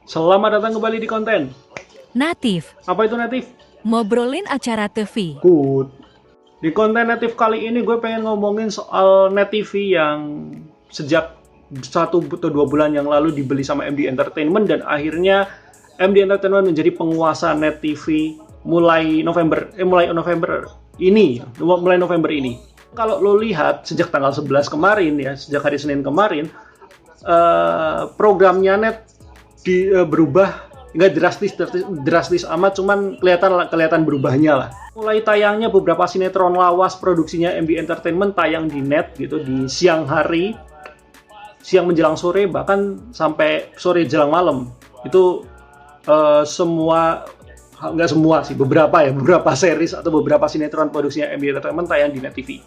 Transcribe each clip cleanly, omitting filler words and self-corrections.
Selamat datang kembali di konten. Natif, Apa itu natif? ngobrolin acara TV. Good. Di konten natif kali ini gue pengen ngomongin soal Net TV yang sejak 1 atau 2 bulan yang lalu dibeli sama MD Entertainment dan akhirnya MD Entertainment menjadi penguasa Net TV mulai November ini. Kalau lo lihat sejak tanggal 11 kemarin ya, sejak hari Senin kemarin, programnya Net berubah, nggak drastis amat, cuman kelihatan berubahnya lah. Mulai tayangnya beberapa sinetron lawas produksinya MB Entertainment tayang di Net gitu di siang hari, siang menjelang sore, bahkan sampai sore jelang malam. Itu nggak semua sih, beberapa series atau beberapa sinetron produksinya MB Entertainment tayang di Net TV.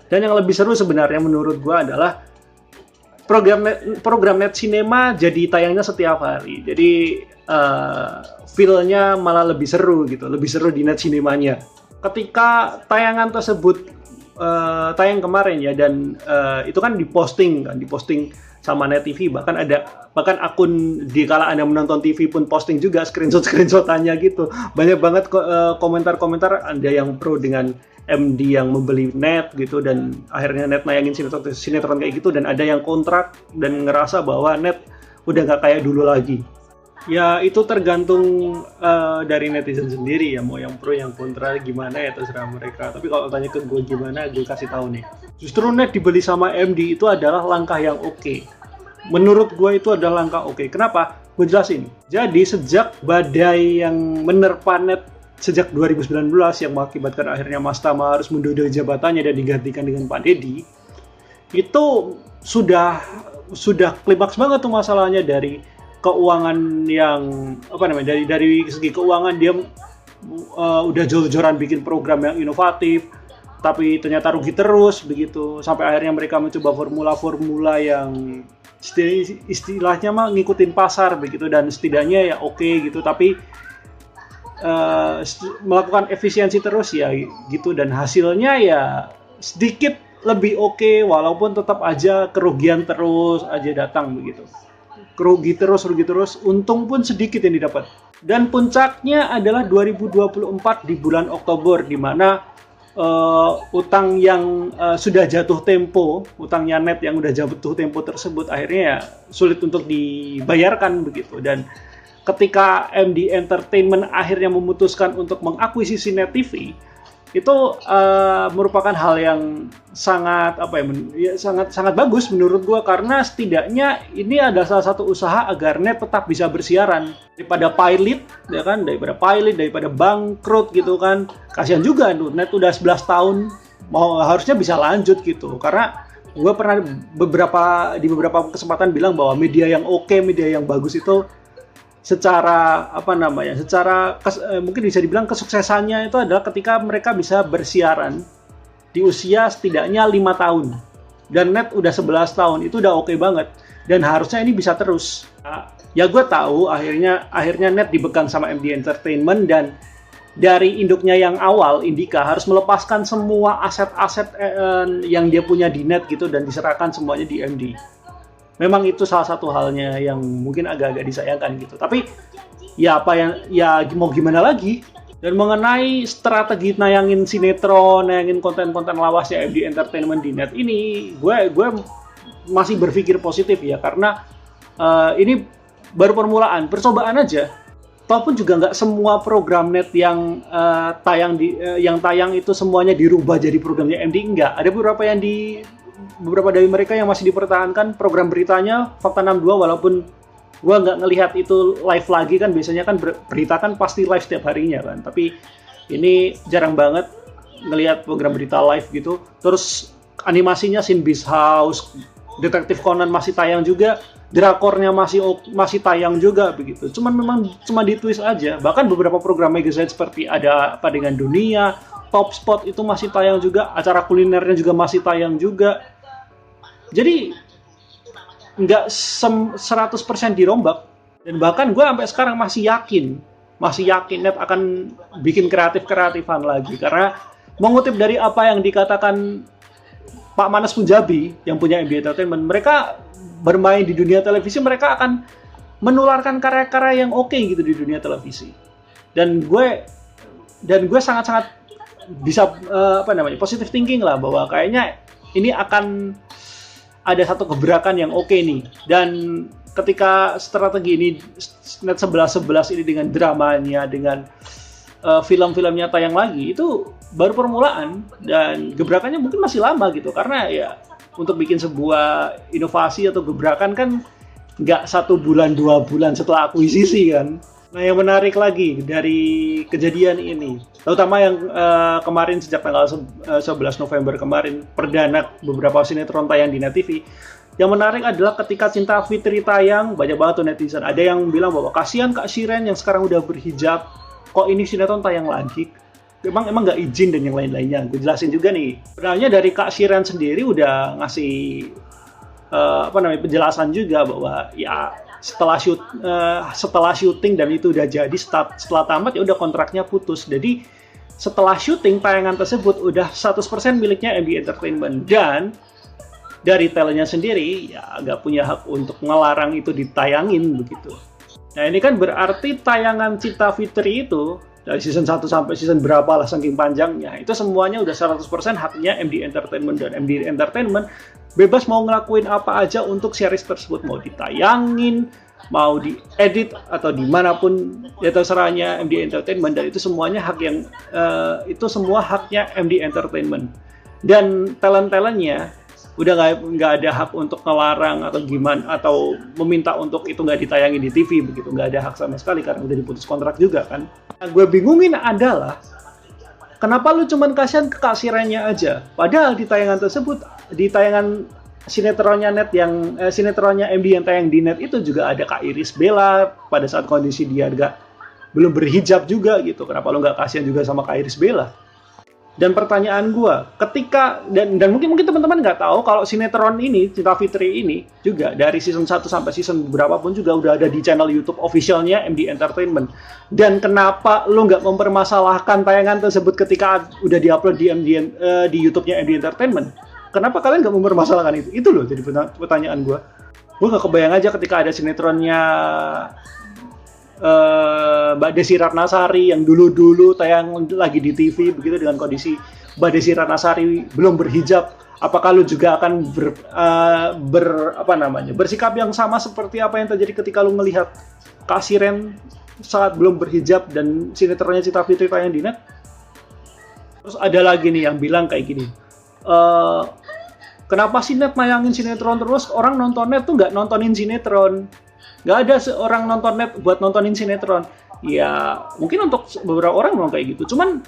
Dan yang lebih seru sebenarnya menurut gua adalah program Net Cinema jadi tayangnya setiap hari. Jadi feel-nya malah lebih seru gitu, lebih seru di Net Cinemanya. Ketika tayangan tersebut tayang kemarin ya, dan itu kan diposting sama Net TV, bahkan akun di kala Anda menonton TV pun posting juga screenshotannya gitu. Banyak banget komentar-komentar, ada yang pro dengan MD yang membeli Net gitu dan akhirnya Net nayangin sinetron kayak gitu, dan ada yang kontrak dan ngerasa bahwa Net udah nggak kayak dulu lagi. Ya itu tergantung dari netizen sendiri ya, mau yang pro yang kontra gimana ya terserah mereka. Tapi kalau tanya ke gue gimana, gue kasih tahu nih. Justru Net dibeli sama MD itu adalah langkah yang oke. Menurut gue itu adalah langkah oke. Kenapa? Gue jelasin. Jadi sejak badai yang menerpa Net sejak 2019 yang mengakibatkan akhirnya Mas Tama harus mundur dari jabatannya dan digantikan dengan Pak Deddy, itu sudah klimaks banget tuh masalahnya. Dari keuangan yang dari segi keuangan dia udah jor-joran bikin program yang inovatif, tapi ternyata rugi terus begitu, sampai akhirnya mereka mencoba formula-formula yang istilahnya mah ngikutin pasar begitu, dan setidaknya ya oke gitu, tapi melakukan efisiensi terus ya gitu, dan hasilnya ya sedikit lebih oke, walaupun tetap aja kerugian terus aja datang begitu. Rugi terus, untung pun sedikit yang didapat. Dan puncaknya adalah 2024 di bulan Oktober, di mana utang yang sudah jatuh tempo, utangnya Net yang udah jatuh tempo tersebut akhirnya ya sulit untuk dibayarkan begitu. Dan ketika MD Entertainment akhirnya memutuskan untuk mengakuisisi Net TV, itu merupakan hal yang sangat sangat bagus menurut gua, karena setidaknya ini adalah salah satu usaha agar Net tetap bisa bersiaran daripada daripada bangkrut gitu kan. Kasihan juga tuh, Net udah 11 tahun harusnya bisa lanjut gitu, karena gue pernah di beberapa kesempatan bilang bahwa media yang oke, media yang bagus itu secara mungkin bisa dibilang kesuksesannya itu adalah ketika mereka bisa bersiaran di usia setidaknya 5 tahun, dan Net udah 11 tahun, itu udah oke banget, dan harusnya ini bisa terus. Ya gue tahu akhirnya Net dipegang sama MD Entertainment, dan dari induknya yang awal, Indika, harus melepaskan semua aset-aset yang dia punya di Net gitu, dan diserahkan semuanya di MD. Memang itu salah satu halnya yang mungkin agak-agak disayangkan gitu. Tapi ya mau gimana lagi? Dan mengenai strategi nayangin sinetron, nayangin konten-konten lawasnya MD Entertainment di Net ini, gue masih berpikir positif ya, karena ini baru permulaan, percobaan aja. Ataupun juga nggak semua program Net yang tayang itu semuanya dirubah jadi programnya MD, enggak. Ada beberapa dari mereka yang masih dipertahankan program beritanya Fakta 62, walaupun gue nggak ngelihat itu live lagi kan. Biasanya kan berita kan pasti live setiap harinya kan, tapi ini jarang banget ngelihat program berita live gitu. Terus animasinya Sin Beast House, Detektif Conan masih tayang juga, drakornya masih tayang juga begitu. Memang cuma di twist aja. Bahkan beberapa program magazine seperti Ada Apa Dengan Dunia, Top Spot itu masih tayang juga, acara kulinernya juga masih tayang juga. Jadi nggak 100% dirombak, dan bahkan gue sampai sekarang masih yakin Net akan bikin kreatifan lagi, karena mengutip dari apa yang dikatakan Pak Manas Punjabi yang punya MB Entertainment, mereka bermain di dunia televisi, mereka akan menularkan karya-karya yang oke gitu di dunia televisi. Dan gue sangat-sangat bisa positive thinking lah bahwa kayaknya ini akan ada satu gebrakan yang oke nih. Dan ketika strategi ini Net 11 ini dengan dramanya, dengan film-filmnya tayang lagi, itu baru permulaan dan gebrakannya mungkin masih lama gitu, karena ya untuk bikin sebuah inovasi atau gebrakan kan nggak 1 bulan 2 bulan setelah akuisisi kan. Nah, yang menarik lagi dari kejadian ini, terutama yang kemarin sejak tanggal 11 November kemarin, perdana beberapa sinetron tayang di Net TV. Yang menarik adalah ketika Cinta Fitri tayang, banyak banget tuh netizen. Ada yang bilang bahwa kasihan Kak Shiren yang sekarang udah berhijab, kok ini sinetron tayang lagi? Emang nggak izin dan yang lain-lainnya. Gue jelasin juga nih. Sebenarnya dari Kak Shiren sendiri udah ngasih penjelasan juga bahwa ya setelah syuting dan itu udah jadi, setelah tamat ya udah kontraknya putus. Jadi setelah syuting tayangan tersebut udah 100% miliknya MD Entertainment, dan dari talentnya sendiri ya nggak punya hak untuk melarang itu ditayangin begitu. Nah, ini kan berarti tayangan Cinta Fitri itu dari season 1 sampai season berapa lah saking panjangnya, itu semuanya udah 100% haknya MD Entertainment, dan MD Entertainment bebas mau ngelakuin apa aja untuk series tersebut, mau ditayangin, mau diedit atau dimanapun ya terserahnya MD Entertainment, dan itu semuanya hak yang itu semua haknya MD Entertainment. Dan talent-talentnya udah nggak ada hak untuk ngelarang atau gimana, atau meminta untuk itu nggak ditayangin di TV begitu, nggak ada hak sama sekali karena udah diputus kontrak juga kan. Nah, gue bingungin adalah kenapa lu cuman kasihan ke Kak Shirennya aja, padahal di tayangan tersebut, di tayangan sinetronnya Net yang sinetronnya MD yang tayang di Net itu juga ada Kak Iris Bella pada saat kondisi dia belum berhijab juga gitu. Kenapa lu nggak kasihan juga sama Kak Iris Bella? Dan pertanyaan gue, ketika dan mungkin teman-teman nggak tahu kalau sinetron ini, Cinta Fitri ini juga dari season 1 sampai season berapapun juga udah ada di channel YouTube officialnya MD Entertainment. Dan kenapa lu nggak mempermasalahkan tayangan tersebut ketika udah diupload di YouTube-nya MD Entertainment? Kenapa kalian nggak mempermasalahkan itu? Itu loh jadi pertanyaan gue. Gue nggak kebayang aja ketika ada sinetronnya Mbak Desi Ratnasari yang dulu tayang lagi di TV begitu, dengan kondisi Mbak Desi Ratnasari belum berhijab, apakah lu juga akan bersikap yang sama seperti apa yang terjadi ketika lu melihat Kak Shiren saat belum berhijab dan sinetronnya Cinta Fitri tayang di Net? Terus ada lagi nih yang bilang kayak gini, kenapa sih Net nayangin sinetron terus, orang nonton Net tuh nggak nontonin sinetron. Nggak ada seorang nonton Net buat nontonin sinetron. Ya, mungkin untuk beberapa orang memang kayak gitu. Cuman,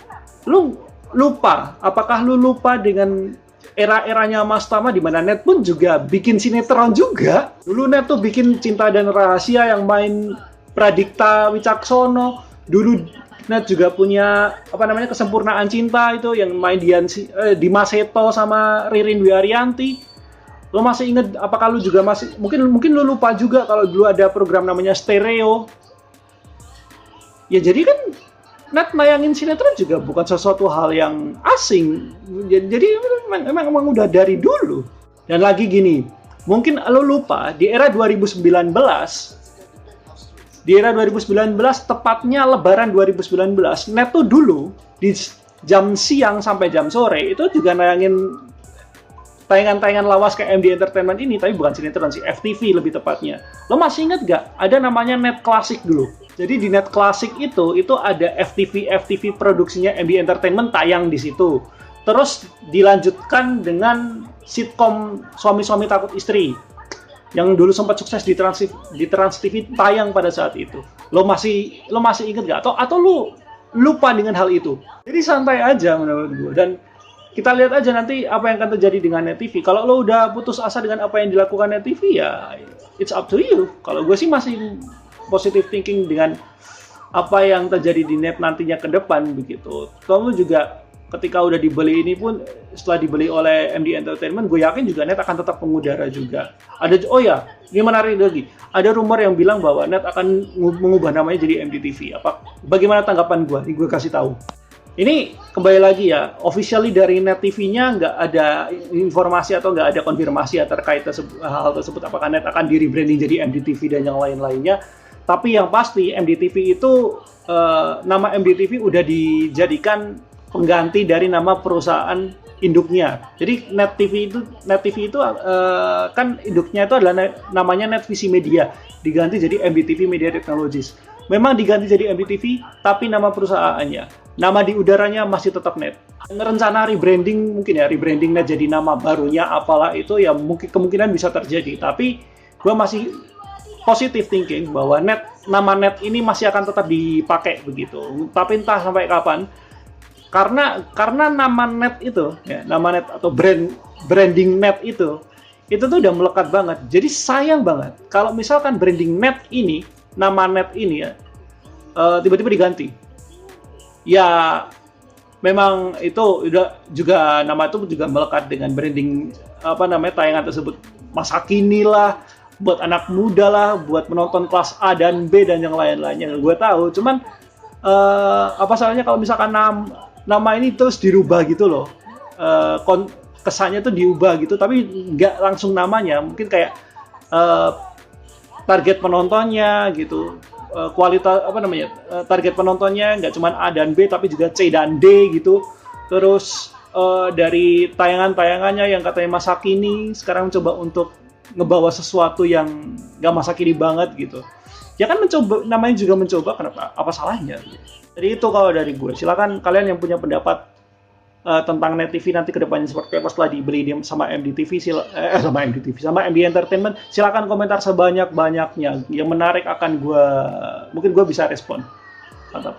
lu lupa. Apakah lu lupa dengan era-eranya Mas Tama, di mana Net pun juga bikin sinetron juga. Dulu Net tuh bikin Cinta dan Rahasia yang main Pradikta Wicaksono. Dulu Net juga punya Kesempurnaan Cinta itu yang main Dimas Seto sama Ririn Dwi Ariyanti. Lo masih inget? Apakah lu juga masih mungkin lu lupa juga kalau dulu ada program namanya Stereo? Ya jadi kan Net nayangin sinetron juga bukan sesuatu hal yang asing. Jadi emang udah dari dulu. Dan lagi gini, mungkin lo lupa di era 2019, tepatnya Lebaran 2019, Net tuh dulu di jam siang sampai jam sore itu juga nayangin tayangan-tayangan lawas kayak MD Entertainment ini, tapi bukan sinetron sih, FTV lebih tepatnya. Lo masih inget gak? Ada namanya Net Classic dulu. Jadi di Net Classic itu ada FTV produksinya MD Entertainment tayang di situ. Terus dilanjutkan dengan sitkom Suami-Suami Takut Istri yang dulu sempat sukses di Trans TV tayang pada saat itu. Lo masih inget gak? Atau lo lupa dengan hal itu? Jadi santai aja menurut gue. Dan kita lihat aja nanti apa yang akan terjadi dengan Net TV. Kalau lo udah putus asa dengan apa yang dilakukan Net TV, ya it's up to you. Kalau gue sih masih positive thinking dengan apa yang terjadi di Net nantinya ke depan begitu. Kamu juga ketika udah dibeli ini pun, setelah dibeli oleh MD Entertainment, gue yakin juga Net akan tetap mengudara juga. Ini menarik lagi. Ada rumor yang bilang bahwa Net akan mengubah namanya jadi MDTV. Bagaimana tanggapan gue? Ini gue kasih tahu. Ini kembali lagi ya, officially dari Net TV-nya nggak ada informasi atau nggak ada konfirmasi ya terkait hal tersebut, apakah Net akan di rebranding jadi MDTV dan yang lain-lainnya. Tapi yang pasti MDTV itu nama MDTV udah dijadikan pengganti dari nama perusahaan induknya. Jadi Net TV itu kan induknya itu adalah namanya NetVisi Media, diganti jadi MDTV Media Technologies. Memang diganti jadi MDTV, tapi nama perusahaannya, nama di udaranya masih tetap Net. Rencana rebranding mungkin ya, rebranding Net jadi nama barunya apalah itu ya mungkin kemungkinan bisa terjadi. Tapi gue masih positive thinking bahwa nama Net ini masih akan tetap dipakai begitu. Tapi entah sampai kapan. Karena nama Net itu, ya, nama Net atau branding Net itu tuh udah melekat banget. Jadi sayang banget kalau misalkan branding Net ini, nama Net ini ya tiba-tiba diganti. Ya memang itu udah juga nama itu juga melekat dengan branding tayangan tersebut, masa kini lah, buat anak muda lah, buat penonton kelas A dan B dan yang lain-lainnya. Gue tahu, cuman apa salahnya kalau misalkan nama ini terus dirubah gitu loh, kesannya tuh diubah gitu, tapi nggak langsung namanya, mungkin kayak target penontonnya gitu, kualitas target penontonnya nggak cuma A dan B tapi juga C dan D gitu. Terus dari tayangannya yang katanya masa kini sekarang coba untuk ngebawa sesuatu yang nggak masa kini banget gitu. Ya kan mencoba, namanya juga mencoba, kenapa, apa salahnya? Jadi itu kalau dari gue. Silakan kalian yang punya pendapat tentang Net TV nanti kedepannya seperti apa setelah dibeli sama MDTV, sama MD Entertainment. Silakan komentar sebanyak-banyaknya. Yang menarik mungkin gue bisa respon. Mantap.